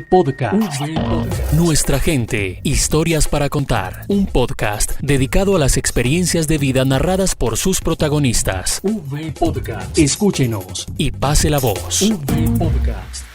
Podcast. Nuestra gente, historias para contar. Un podcast dedicado a las experiencias de vida narradas por sus protagonistas. Podcast. Escúchenos y pase la voz. Podcast.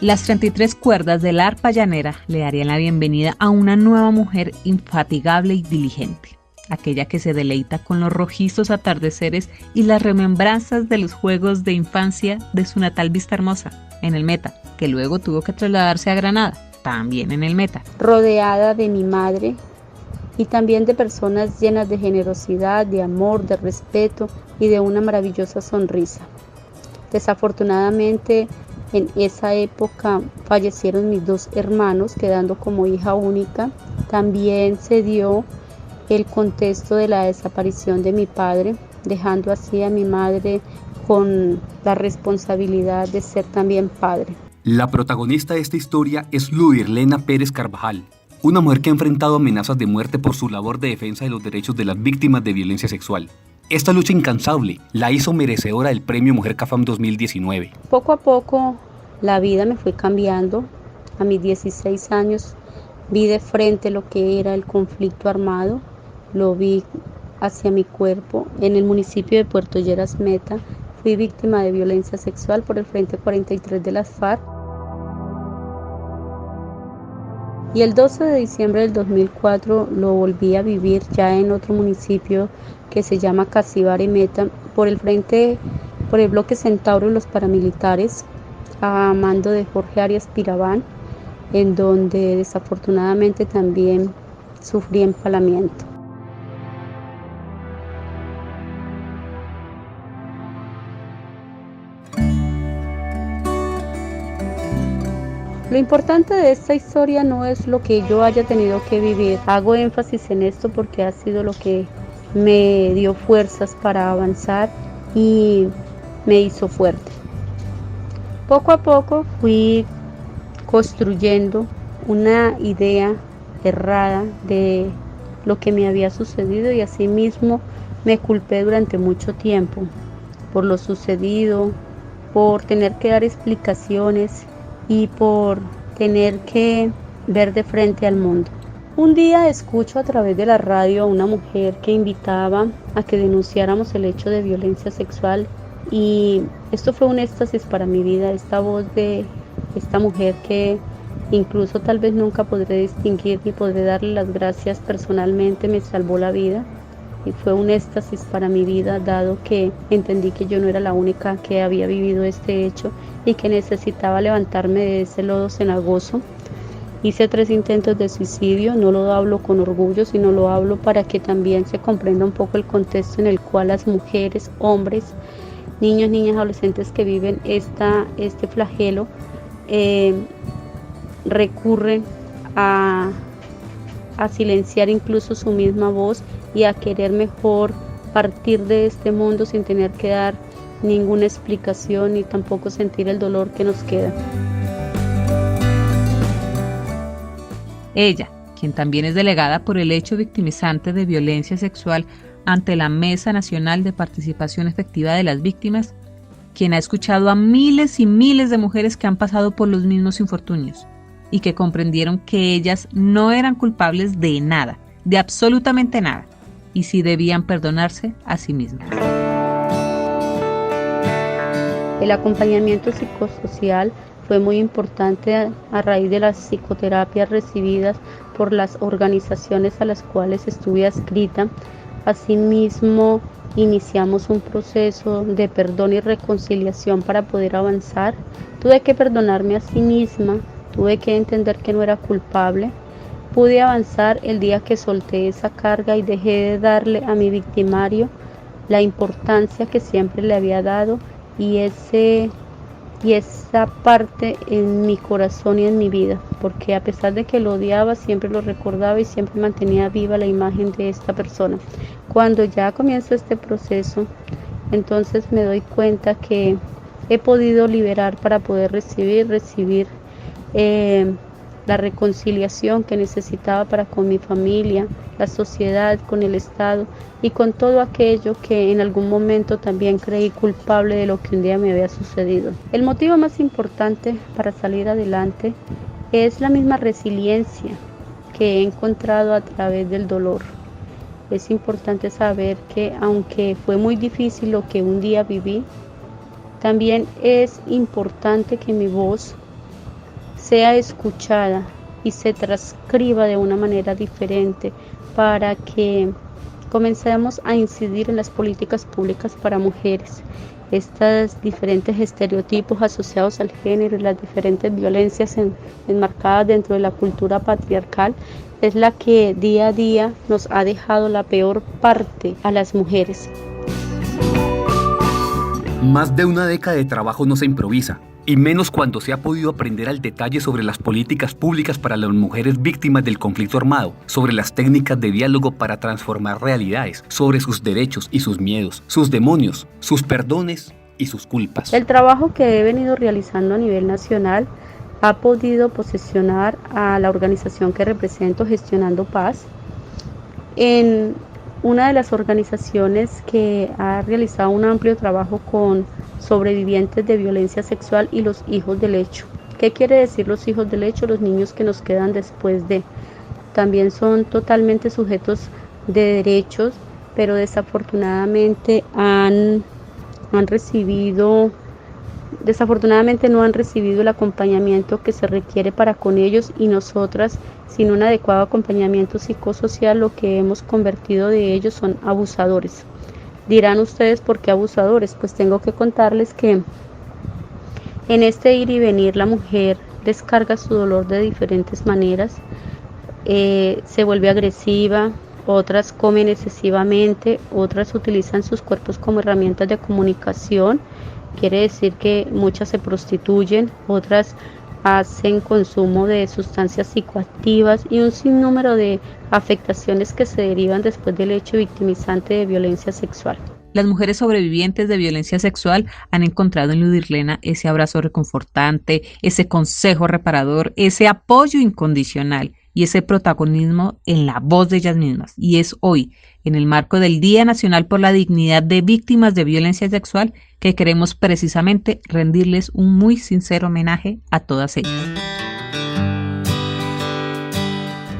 Las 33 cuerdas de la arpa llanera le darían la bienvenida a una nueva mujer infatigable y diligente. Aquella que se deleita con los rojizos atardeceres y las remembranzas de los juegos de infancia de su natal Vistahermosa, en el Meta, que luego tuvo que trasladarse a Granada, también en el Meta. Rodeada de mi madre y también de personas llenas de generosidad, de amor, de respeto y de una maravillosa sonrisa. Desafortunadamente, en esa época fallecieron mis dos hermanos, quedando como hija única. También se dio el contexto de la desaparición de mi padre, dejando así a mi madre con la responsabilidad de ser también padre. La protagonista de esta historia es Ludirlena Pérez Carvajal, una mujer que ha enfrentado amenazas de muerte por su labor de defensa de los derechos de las víctimas de violencia sexual. Esta lucha incansable la hizo merecedora del Premio Mujer CAFAM 2019. Poco a poco la vida me fue cambiando. A mis 16 años vi de frente lo que era el conflicto armado. Lo vi hacia mi cuerpo. En el municipio de Puerto Lleras Meta fui víctima de violencia sexual por el Frente 43 de las FARC. Y el 12 de diciembre del 2004 lo volví a vivir ya en otro municipio que se llama Cacibar y Meta por el bloque Centauro y los paramilitares a mando de Jorge Arias Piraván, en donde desafortunadamente también sufrí empalamiento. Lo importante de esta historia no es lo que yo haya tenido que vivir. Hago énfasis en esto porque ha sido lo que me dio fuerzas para avanzar y me hizo fuerte. Poco a poco fui construyendo una idea errada de lo que me había sucedido y asimismo me culpé durante mucho tiempo por lo sucedido, por tener que dar explicaciones y por tener que ver de frente al mundo. Un día escucho a través de la radio a una mujer que invitaba a que denunciáramos el hecho de violencia sexual y esto fue un éxtasis para mi vida. Esta voz de esta mujer que incluso tal vez nunca podré distinguir ni podré darle las gracias personalmente, me salvó la vida. Y fue un éxtasis para mi vida, dado que entendí que yo no era la única que había vivido este hecho y que necesitaba levantarme de ese lodo cenagoso. Hice 3 intentos de suicidio, no lo hablo con orgullo, sino lo hablo para que también se comprenda un poco el contexto en el cual las mujeres, hombres, niños, niñas, adolescentes que viven este flagelo recurren a silenciar incluso su misma voz y a querer mejor partir de este mundo sin tener que dar ninguna explicación ni tampoco sentir el dolor que nos queda. Ella, quien también es delegada por el hecho victimizante de violencia sexual ante la Mesa Nacional de Participación Efectiva de las Víctimas, quien ha escuchado a miles y miles de mujeres que han pasado por los mismos infortunios y que comprendieron que ellas no eran culpables de nada, de absolutamente nada, y sí debían perdonarse a sí mismas. El acompañamiento psicosocial fue muy importante a raíz de las psicoterapias recibidas por las organizaciones a las cuales estuve adscrita. Asimismo, iniciamos un proceso de perdón y reconciliación para poder avanzar. Tuve que perdonarme a sí misma, tuve que entender que no era culpable. Pude avanzar el día que solté esa carga y dejé de darle a mi victimario la importancia que siempre le había dado y esa parte en mi corazón y en mi vida, porque a pesar de que lo odiaba, siempre lo recordaba y siempre mantenía viva la imagen de esta persona. Cuando ya comienzo este proceso, entonces me doy cuenta que he podido liberar para poder recibir la reconciliación que necesitaba para con mi familia, la sociedad, con el Estado y con todo aquello que en algún momento también creí culpable de lo que un día me había sucedido. El motivo más importante para salir adelante es la misma resiliencia que he encontrado a través del dolor. Es importante saber que aunque fue muy difícil lo que un día viví, también es importante que mi voz sea escuchada y se transcriba de una manera diferente para que comencemos a incidir en las políticas públicas para mujeres. Estos diferentes estereotipos asociados al género y las diferentes violencias enmarcadas dentro de la cultura patriarcal es la que día a día nos ha dejado la peor parte a las mujeres. Más de una década de trabajo no se improvisa, y menos cuando se ha podido aprender al detalle sobre las políticas públicas para las mujeres víctimas del conflicto armado, sobre las técnicas de diálogo para transformar realidades, sobre sus derechos y sus miedos, sus demonios, sus perdones y sus culpas. El trabajo que he venido realizando a nivel nacional ha podido posicionar a la organización que represento, Gestionando Paz, en una de las organizaciones que ha realizado un amplio trabajo con sobrevivientes de violencia sexual y los hijos del hecho. ¿Qué quiere decir los hijos del hecho? Los niños que nos quedan después de. También son totalmente sujetos de derechos, pero desafortunadamente no han recibido el acompañamiento que se requiere para con ellos, y nosotras, sin un adecuado acompañamiento psicosocial, lo que hemos convertido de ellos son abusadores. Dirán ustedes, ¿por qué abusadores? Pues tengo que contarles que en este ir y venir la mujer descarga su dolor de diferentes maneras, se vuelve agresiva, otras comen excesivamente, otras utilizan sus cuerpos como herramientas de comunicación. Quiere decir que muchas se prostituyen, otras hacen consumo de sustancias psicoactivas y un sinnúmero de afectaciones que se derivan después del hecho victimizante de violencia sexual. Las mujeres sobrevivientes de violencia sexual han encontrado en Ludirlena ese abrazo reconfortante, ese consejo reparador, ese apoyo incondicional y ese protagonismo en la voz de ellas mismas. Y es hoy, en el marco del Día Nacional por la Dignidad de Víctimas de Violencia Sexual, que queremos precisamente rendirles un muy sincero homenaje a todas ellas.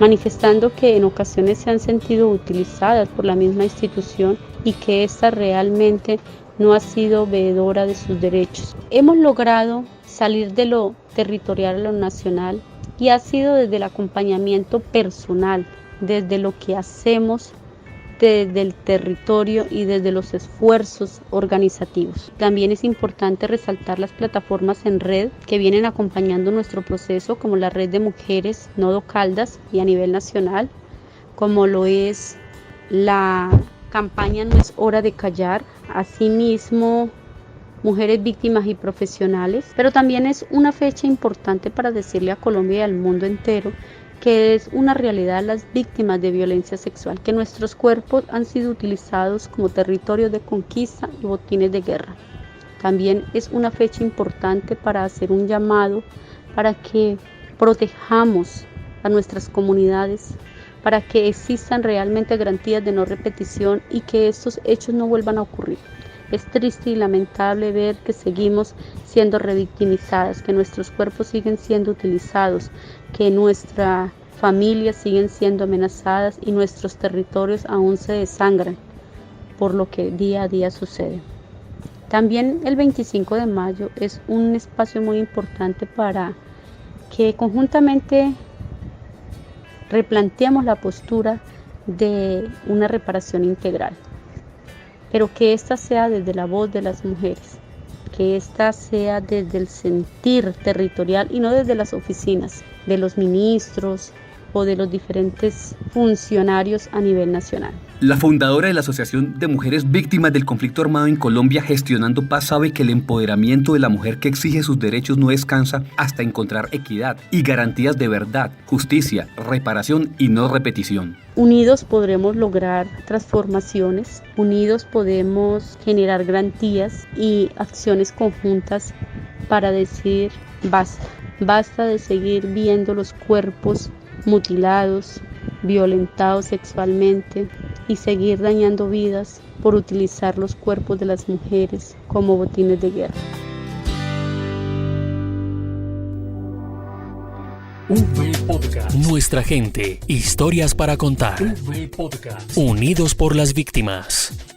Manifestando que en ocasiones se han sentido utilizadas por la misma institución y que ésta realmente no ha sido veedora de sus derechos. Hemos logrado salir de lo territorial a lo nacional, y ha sido desde el acompañamiento personal, desde lo que hacemos desde el territorio y desde los esfuerzos organizativos. También es importante resaltar las plataformas en red que vienen acompañando nuestro proceso, como la Red de Mujeres Nodo Caldas y a nivel nacional, como lo es la campaña No es hora de callar, asimismo Mujeres Víctimas y Profesionales, pero también es una fecha importante para decirle a Colombia y al mundo entero que es una realidad las víctimas de violencia sexual, que nuestros cuerpos han sido utilizados como territorios de conquista y botines de guerra. También es una fecha importante para hacer un llamado para que protejamos a nuestras comunidades, para que existan realmente garantías de no repetición y que estos hechos no vuelvan a ocurrir. Es triste y lamentable ver que seguimos siendo revictimizadas, que nuestros cuerpos siguen siendo utilizados, que nuestras familias siguen siendo amenazadas y nuestros territorios aún se desangran por lo que día a día sucede. También el 25 de mayo es un espacio muy importante para que conjuntamente replanteemos la postura de una reparación integral, pero que ésta sea desde la voz de las mujeres, que ésta sea desde el sentir territorial y no desde las oficinas de los ministros o de los diferentes funcionarios a nivel nacional. La fundadora de la Asociación de Mujeres Víctimas del Conflicto Armado en Colombia, Gestionando Paz, sabe que el empoderamiento de la mujer que exige sus derechos no descansa hasta encontrar equidad y garantías de verdad, justicia, reparación y no repetición. Unidos podremos lograr transformaciones, unidos podemos generar garantías y acciones conjuntas para decir basta. Basta de seguir viendo los cuerpos mutilados, violentados sexualmente y seguir dañando vidas por utilizar los cuerpos de las mujeres como botines de guerra. Podcast. Nuestra gente, historias para contar. Podcast. Unidos por las víctimas.